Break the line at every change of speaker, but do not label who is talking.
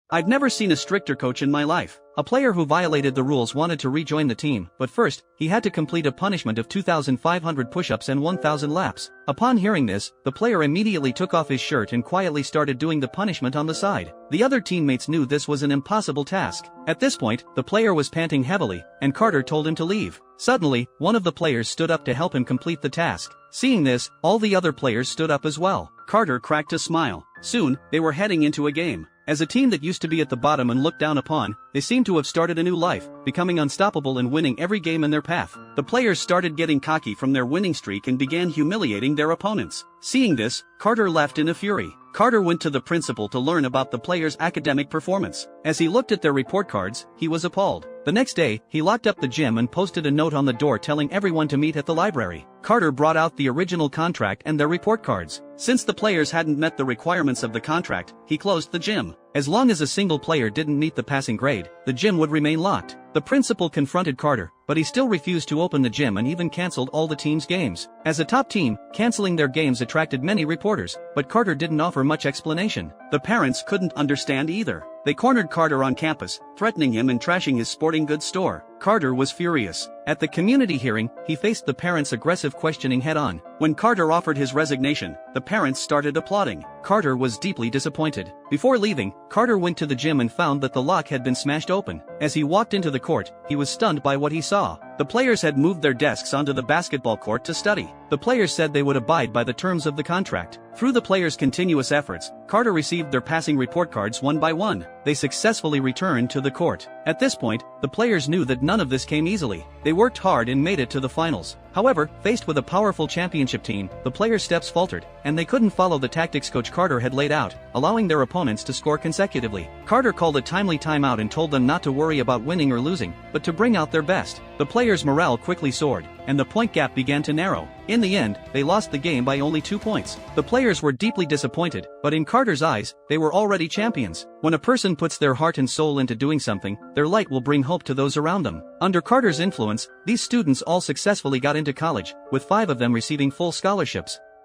I've never seen a stricter coach in my life. A player who violated the rules wanted to rejoin the team, but first, he had to complete a punishment of 2,500 push-ups and 1,000 laps. Upon hearing this, the player immediately took off his shirt and quietly started doing the punishment on the side. The other teammates knew this was an impossible task. At this point, the player was panting heavily, and Carter told him to leave. Suddenly, one of the players stood up to help him complete the task. Seeing this, all the other players stood up as well. Carter cracked a smile. Soon, they were heading into a game. As a team that used to be at the bottom and looked down upon, they seemed to have started a new life, becoming unstoppable and winning every game in their path. The players started getting cocky from their winning streak and began humiliating their opponents. Seeing this, Carter left in a fury. Carter went to the principal to learn about the players' academic performance. As he looked at their report cards, he was appalled. The next day, he locked up the gym and posted a note on the door telling everyone to meet at the library. Carter brought out the original contract and their report cards. Since the players hadn't met the requirements of the contract, he closed the gym. As long as a single player didn't meet the passing grade, the gym would remain locked. The principal confronted Carter, but he still refused to open the gym and even canceled all the team's games. As a top team, canceling their games attracted many reporters, but Carter didn't offer much explanation. The parents couldn't understand either. They cornered Carter on campus, threatening him and trashing his sporting goods store. Carter was furious. At the community hearing, he faced the parents' aggressive questioning head-on. When Carter offered his resignation, the parents started applauding. Carter was deeply disappointed. Before leaving, Carter went to the gym and found that the lock had been smashed open. As he walked into the court, he was stunned by what he saw. The players had moved their desks onto the basketball court to study. The players said they would abide by the terms of the contract. Through the players' continuous efforts, Carter received their passing report cards one by one. They successfully returned to the court. At this point, the players knew that none of this came easily. They worked hard and made it to the finals. However, faced with a powerful championship team, the players' steps faltered, and they couldn't follow the tactics Coach Carter had laid out, allowing their opponents to score consecutively. Carter called a timely timeout and told them not to worry about winning or losing, but to bring out their best. The players' morale quickly soared, and the point gap began to narrow. In the end, they lost the game by only 2 points. The players were deeply disappointed, but in Carter's eyes, they were already champions. When a person puts their heart and soul into doing something, their light will bring hope to those around them. Under Carter's influence, these students all successfully got into college, with 5 of them receiving full scholarships.